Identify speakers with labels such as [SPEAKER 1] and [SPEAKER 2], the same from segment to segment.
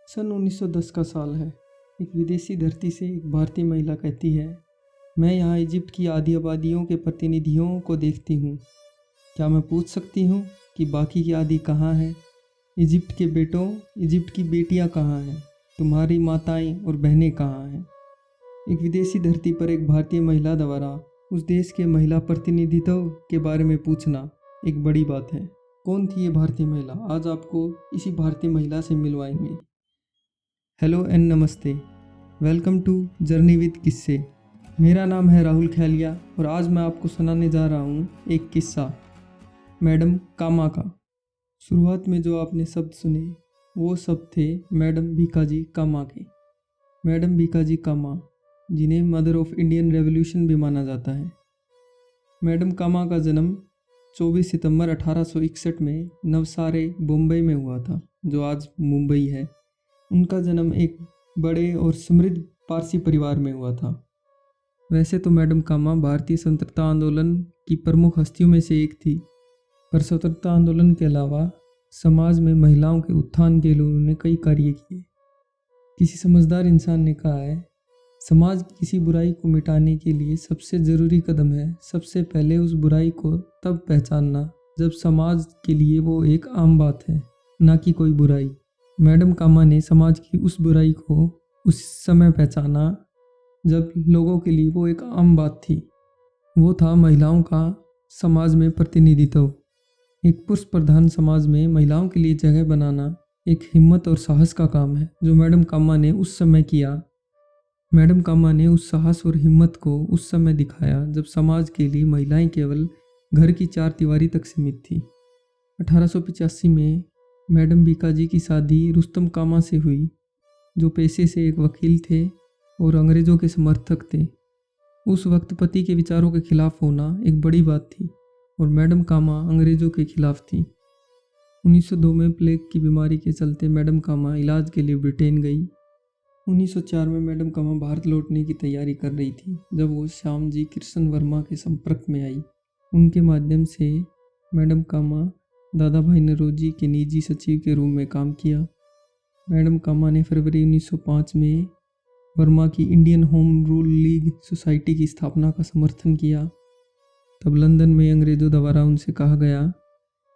[SPEAKER 1] सन 1910 का साल है। एक विदेशी धरती से एक भारतीय महिला कहती है, मैं यहाँ इजिप्ट की आधी आबादियों के प्रतिनिधियों को देखती हूँ। क्या मैं पूछ सकती हूँ कि बाकी की आधी कहाँ है? इजिप्ट के बेटों, इजिप्ट की बेटियाँ कहाँ हैं? तुम्हारी माताएं और बहनें कहाँ हैं? एक विदेशी धरती पर एक भारतीय महिला द्वारा उस देश के महिला प्रतिनिधित्व के बारे में पूछना एक बड़ी बात है। कौन थी ये भारतीय महिला? आज आपको इसी भारतीय महिला से मिलवाएंगे। हेलो एंड नमस्ते, वेलकम टू जर्नी विद किस्से। मेरा नाम है राहुल खैलिया और आज मैं आपको सुनाने जा रहा हूँ एक किस्सा, मैडम कामा का। शुरुआत में जो आपने शब्द सुने वो शब्द थे मैडम भीकाजी कामा के। मैडम भीकाजी कामा, जिन्हें मदर ऑफ इंडियन रेवोल्यूशन भी माना जाता है। मैडम कामा का जन्म 24 सितंबर 1861 में नवसारी, मुंबई में हुआ था, जो आज मुंबई है। उनका जन्म एक बड़े और समृद्ध पारसी परिवार में हुआ था। वैसे तो मैडम कामा भारतीय स्वतंत्रता आंदोलन की प्रमुख हस्तियों में से एक थी, पर स्वतंत्रता आंदोलन के अलावा समाज में महिलाओं के उत्थान के लिए उन्होंने कई कार्य किए। किसी समझदार इंसान ने कहा है, समाज की किसी बुराई को मिटाने के लिए सबसे ज़रूरी कदम है सबसे पहले उस बुराई को तब पहचानना जब समाज के लिए वो एक आम बात है, ना कि कोई बुराई। मैडम कामा ने समाज की उस बुराई को उस समय पहचाना जब लोगों के लिए वो एक आम बात थी। वो था महिलाओं का समाज में प्रतिनिधित्व। एक पुरुष प्रधान समाज में महिलाओं के लिए जगह बनाना एक हिम्मत और साहस का काम है, जो मैडम कामा ने उस समय किया। मैडम कामा ने उस साहस और हिम्मत को उस समय दिखाया जब समाज के लिए महिलाएं केवल घर की चार दीवारी तक सीमित थी। 1885 में मैडम भीकाजी की शादी रुस्तम कामा से हुई, जो पेशे से एक वकील थे और अंग्रेज़ों के समर्थक थे। उस वक्त पति के विचारों के खिलाफ होना एक बड़ी बात थी और मैडम कामा अंग्रेज़ों के खिलाफ थी। 1902 में प्लेग की बीमारी के चलते मैडम कामा इलाज के लिए ब्रिटेन गई। 1904 में मैडम कामा भारत लौटने की तैयारी कर रही थी जब वो श्यामजी कृष्ण वर्मा के संपर्क में आई। उनके माध्यम से मैडम कामा दादा भाई नौरोजी के निजी सचिव के रूप में काम किया। मैडम कामा ने फरवरी 1905 में वर्मा की Indian home rule league society की स्थापना का समर्थन किया। तब लंदन में अंग्रेज़ों द्वारा उनसे कहा गया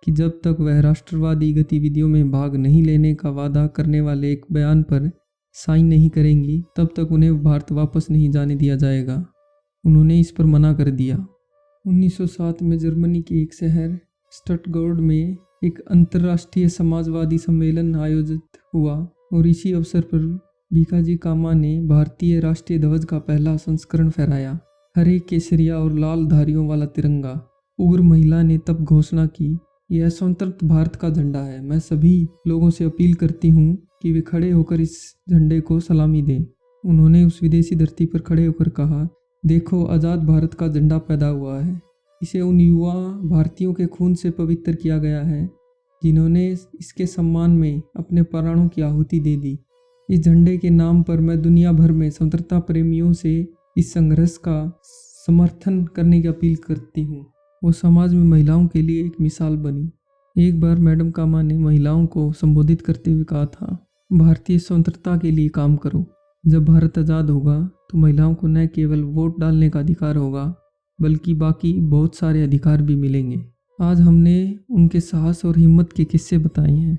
[SPEAKER 1] कि जब तक वह राष्ट्रवादी गतिविधियों में भाग नहीं लेने का वादा करने वाले एक बयान पर साइन नहीं करेंगी, तब तक उन्हें भारत वापस नहीं जाने दिया जाएगा। उन्होंने इस पर मना कर दिया। 1907 में जर्मनी के एक शहर स्टटगार्ट में एक अंतर्राष्ट्रीय समाजवादी सम्मेलन आयोजित हुआ और इसी अवसर पर भीकाजी कामा ने भारतीय राष्ट्रीय ध्वज का पहला संस्करण फहराया, हरे, केसरिया और लाल धारियों वाला तिरंगा। उग्र महिला ने तब घोषणा की, यह स्वतंत्र भारत का झंडा है। मैं सभी लोगों से अपील करती हूँ कि वे खड़े होकर इस झंडे को सलामी दें। उन्होंने उस विदेशी धरती पर खड़े होकर कहा, देखो, आज़ाद भारत का झंडा पैदा हुआ है। इसे उन युवा भारतीयों के खून से पवित्र किया गया है जिन्होंने इसके सम्मान में अपने प्राणों की आहुति दे दी। इस झंडे के नाम पर मैं दुनिया भर में स्वतंत्रता प्रेमियों से इस संघर्ष का समर्थन करने की अपील करती हूँ। वो समाज में महिलाओं के लिए एक मिसाल बनी। एक बार मैडम कामा ने महिलाओं को संबोधित करते हुए कहा था, भारतीय स्वतंत्रता के लिए काम करो। जब भारत आज़ाद होगा तो महिलाओं को न केवल वोट डालने का अधिकार होगा बल्कि बाकी बहुत सारे अधिकार भी मिलेंगे। आज हमने उनके साहस और हिम्मत के किस्से बताए हैं।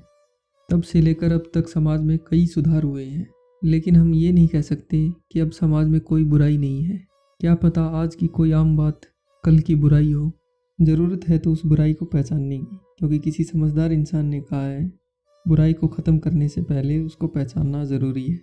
[SPEAKER 1] तब से लेकर अब तक समाज में कई सुधार हुए हैं, लेकिन हम ये नहीं कह सकते कि अब समाज में कोई बुराई नहीं है। क्या पता आज की कोई आम बात कल की बुराई हो। ज़रूरत है तो उस बुराई को पहचानने की, क्योंकि किसी समझदार इंसान ने कहा है, बुराई को ख़त्म करने से पहले उसको पहचानना ज़रूरी है।